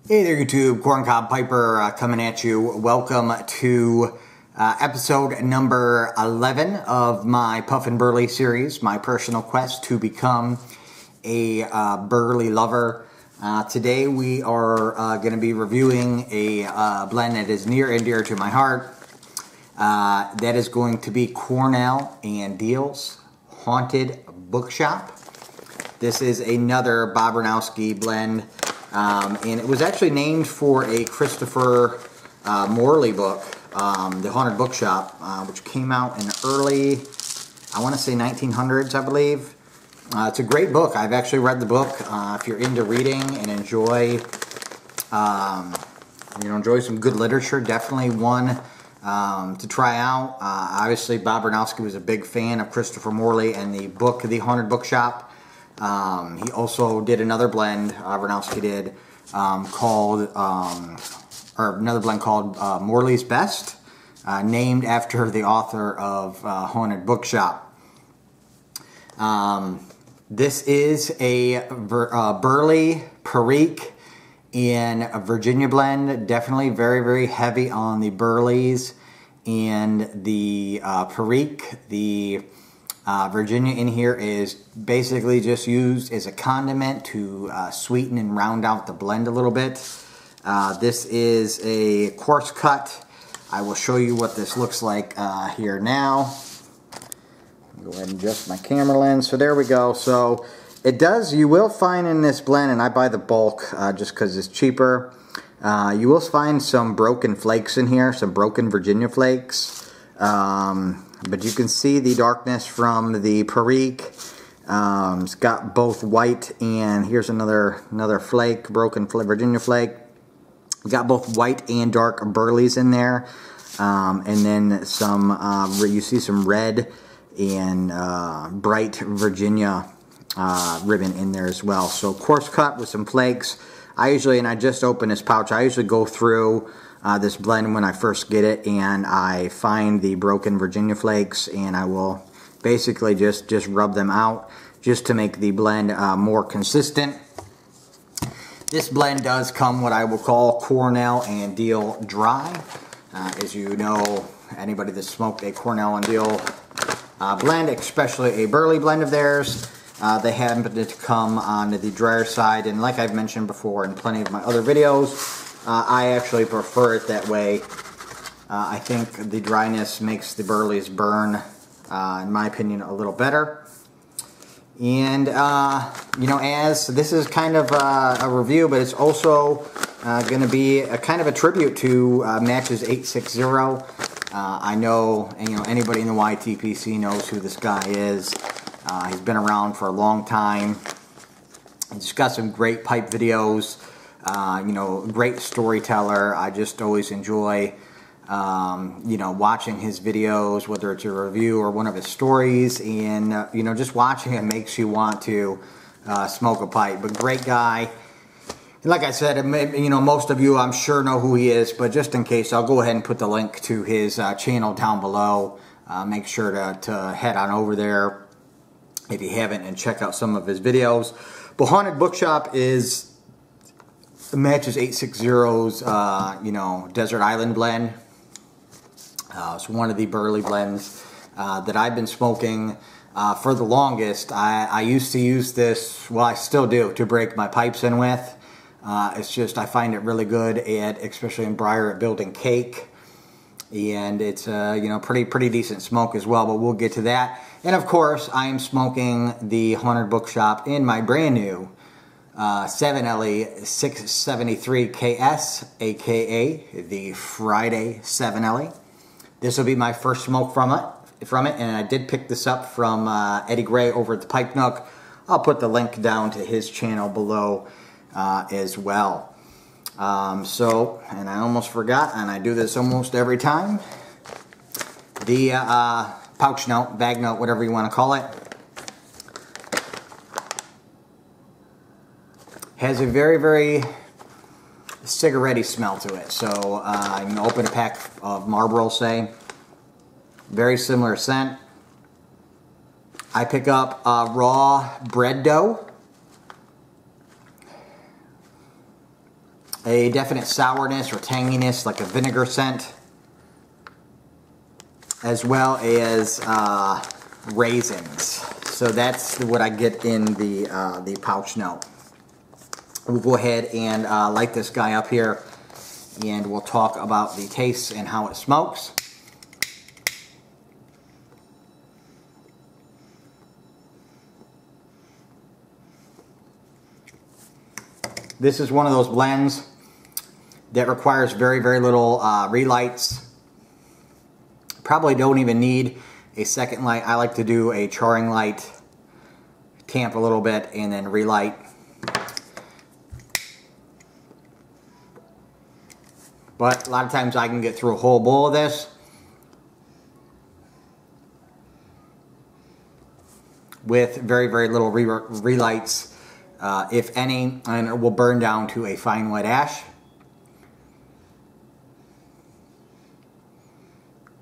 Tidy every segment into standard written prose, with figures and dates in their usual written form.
Hey there YouTube, Corncob Piper coming at you. Welcome to episode number 11 of my Puffin Burley series, my personal quest to become a Burley lover. Today we are going to be reviewing a blend that is near and dear to my heart. That is going to be Cornell and Diehl's Haunted Bookshop. This is another Bob Ranowski blend. And it was actually named for a Christopher Morley book, The Haunted Bookshop, which came out in early, I want to say 1900s, I believe. It's a great book. I've actually read the book. If you're into reading and enjoy some good literature, definitely one to try out. Obviously, Bob Ranowski was a big fan of Christopher Morley and the book, The Haunted Bookshop. He also did another blend, Ranowski did, called Morley's Best, named after the author of Haunted Bookshop. This is a Burley, Perique, and a Virginia blend. Definitely very, very heavy on the Burleys and the Perique. The Virginia in here is basically just used as a condiment to sweeten and round out the blend a little bit. This is a coarse cut. I will show you what this looks like here now. Go ahead and adjust my camera lens. So there we go. So it does, you will find in this blend, and I buy the bulk just because it's cheaper, you will find some broken flakes in here, some broken Virginia flakes. But you can see the darkness from the Perique. It's got both white and here's another flake, broken Virginia flake. Got both white and dark Burleys in there, and then some. You see some red and bright Virginia ribbon in there as well. So coarse cut with some flakes. I just open this pouch. I usually go through this blend when I first get it, and I find the broken Virginia flakes, and I will basically just rub them out just to make the blend more consistent. This blend does come what I will call Cornell and Diehl dry. As you know, anybody that's smoked a Cornell and Diehl blend, especially a Burley blend of theirs, they happen to come on the drier side, and like I've mentioned before in plenty of my other videos, I actually prefer it that way. I think the dryness makes the Burleys burn, in my opinion, a little better. And, as this is kind of a review, but it's also going to be a kind of a tribute to Matches 860. I know, anybody in the YTPC knows who this guy is. He's been around for a long time. He's got some great pipe videos. Great storyteller. I just always enjoy, watching his videos, whether it's a review or one of his stories, and, just watching it makes you want to smoke a pipe. But great guy. And like I said, most of you I'm sure know who he is, but just in case, I'll go ahead and put the link to his channel down below. Make sure to head on over there if you haven't and check out some of his videos. But Haunted Bookshop is Matches 860's, Desert Island blend. It's one of the Burley blends that I've been smoking for the longest. I used to use this, well, I still do, to break my pipes in with. It's just, I find it really good, especially in Briar, at building cake. And it's, pretty decent smoke as well, but we'll get to that. And of course, I am smoking the Haunted Bookshop in my brand new 7LE 673 KS, aka the Friday 7LE. This will be my first smoke from it, and I did pick this up from Eddie Gray over at the Pipe Nook. I'll put the link down to his channel below as well. And I almost forgot, and I do this almost every time. The pouch note, bag note, whatever you want to call it, has a very, very cigarette-y smell to it. So you can open a pack of Marlboro, say. Very similar scent. I pick up raw bread dough. a definite sourness or tanginess, like a vinegar scent, as well as raisins. So that's what I get in the pouch note. We'll go ahead and light this guy up here, and we'll talk about the taste and how it smokes. This is one of those blends that requires very, very little relights. Probably don't even need a second light. I like to do a charring light, tamp a little bit, and then relight. But a lot of times I can get through a whole bowl of this with very, very little relights, if any, and it will burn down to a fine white ash.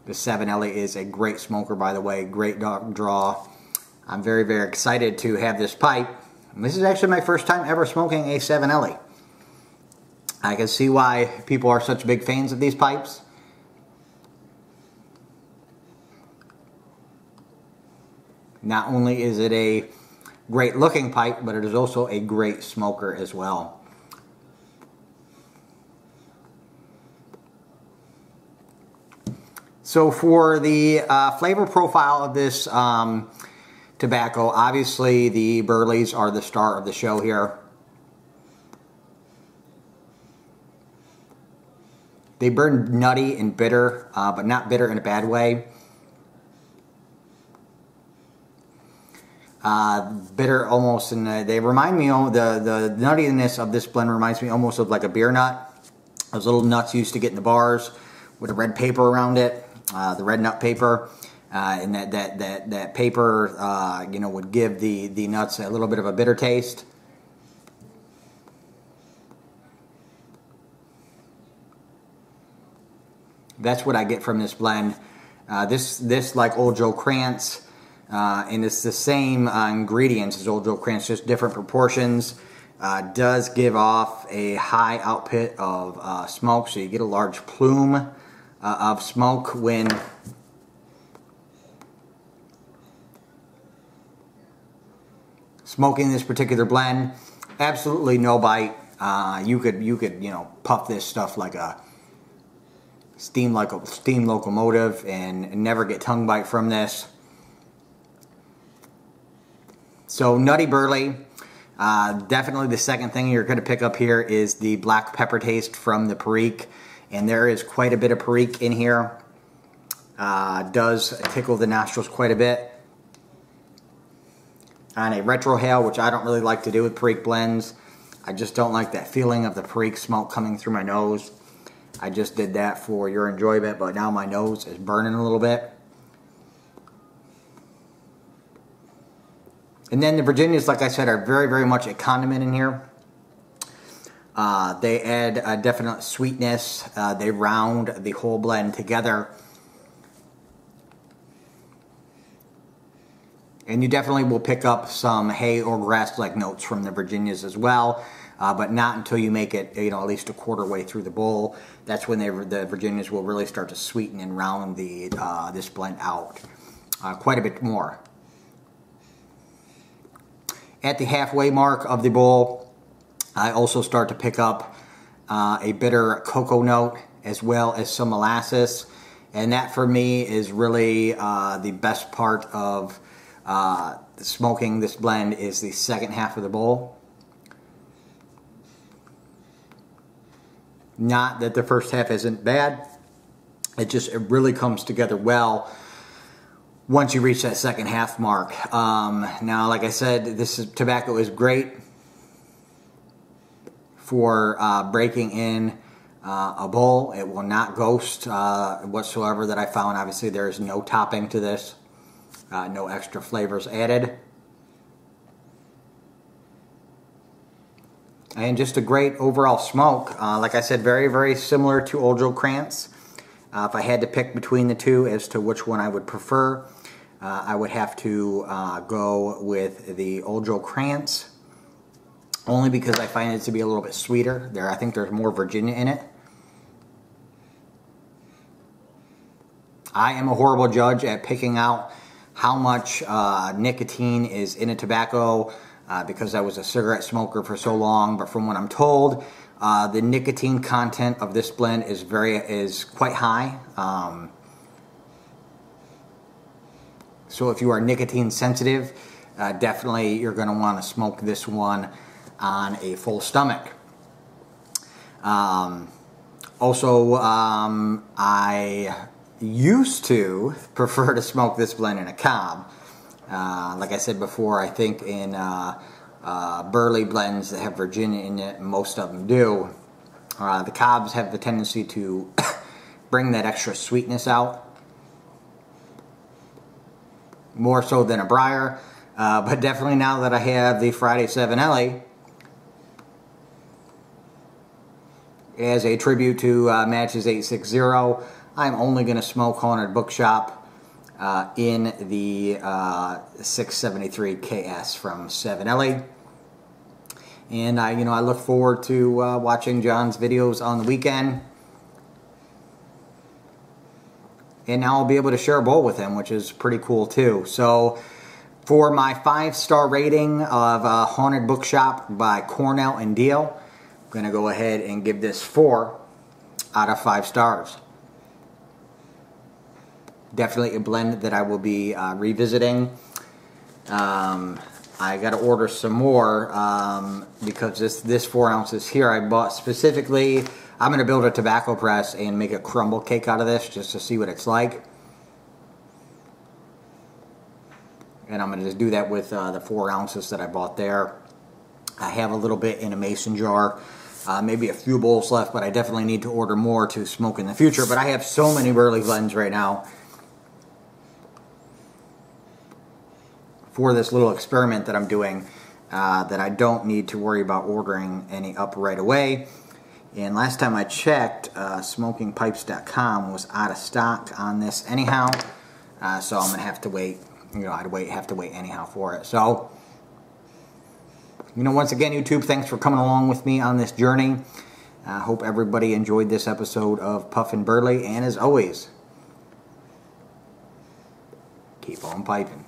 The 7L is a great smoker, by the way, great draw. I'm very, very excited to have this pipe. And this is actually my first time ever smoking a 7L. I can see why people are such big fans of these pipes. Not only is it a great looking pipe, but it is also a great smoker as well. So for the flavor profile of this tobacco, obviously the Burleys are the star of the show here. They burn nutty and bitter, but not bitter in a bad way. Bitter almost, and they remind me, the nuttiness of this blend reminds me almost of like a beer nut. Those little nuts you used to get in the bars with a red paper around it, the red nut paper, and that paper, you know, would give the nuts a little bit of a bitter taste. That's what I get from this blend. This like Old Joe Krantz, and it's the same ingredients as Old Joe Krantz, just different proportions. Does give off a high output of smoke, so you get a large plume of smoke when smoking this particular blend. Absolutely no bite. You could you know, puff this stuff like a steam locomotive and never get tongue bite from this. So nutty Burley. Definitely the second thing you're going to pick up here is the black pepper taste from the Perique, and there is quite a bit of Perique in here. Does tickle the nostrils quite a bit. On a retrohale, which I don't really like to do with Perique blends, I just don't like that feeling of the Perique smoke coming through my nose. I just did that for your enjoyment, but now my nose is burning a little bit. And then the Virginias, like I said, are very, very much a condiment in here. They add a definite sweetness. They round the whole blend together. And you definitely will pick up some hay or grass-like notes from the Virginias as well, but not until you make it, you know, at least a quarter way through the bowl. That's when the Virginias will really start to sweeten and round this blend out quite a bit more. At the halfway mark of the bowl, I also start to pick up a bitter cocoa note as well as some molasses, and that for me is really the best part of smoking this blend is the second half of the bowl. Not that the first half isn't bad, it really comes together well once you reach that second half mark. Now, like I said, tobacco is great for breaking in a bowl. It will not ghost whatsoever that I found. Obviously, there is no topping to this, no extra flavors added. And just a great overall smoke. Like I said, very, very similar to Old Joe Krantz. If I had to pick between the two as to which one I would prefer, I would have to go with the Old Joe Krantz. only because I find it to be a little bit sweeter. I think there's more Virginia in it. I am a horrible judge at picking out how much nicotine is in a tobacco because I was a cigarette smoker for so long, but from what I'm told, the nicotine content of this blend is quite high. So if you are nicotine sensitive, definitely you're going to want to smoke this one on a full stomach. Also, I used to prefer to smoke this blend in a cob. Like I said before, I think in Burley blends that have Virginia in it, most of them do, the cobs have the tendency to bring that extra sweetness out, more so than a briar. But definitely now that I have the Friday 7 LA as a tribute to Matches 860, I'm only going to smoke Haunted Bookshop in the 673 KS from 7 LA. And I look forward to watching John's videos on the weekend. And now I'll be able to share a bowl with him, which is pretty cool too. So for my 5-star rating of Haunted Bookshop by Cornell and Diehl, I'm going to go ahead and give this 4 out of 5 stars. Definitely a blend that I will be revisiting. I got to order some more because this 4 ounces here I bought specifically. I'm going to build a tobacco press and make a crumble cake out of this just to see what it's like. And I'm going to just do that with the 4 ounces that I bought there. I have a little bit in a mason jar. Maybe a few bowls left, but I definitely need to order more to smoke in the future. But I have so many Burley blends right now for this little experiment that I'm doing that I don't need to worry about ordering any up right away. And last time I checked, smokingpipes.com was out of stock on this anyhow, so I'm gonna have to wait. I'd have to wait anyhow for it. So, once again, YouTube, thanks for coming along with me on this journey. I hope everybody enjoyed this episode of Puffin Burley, and as always, keep on piping.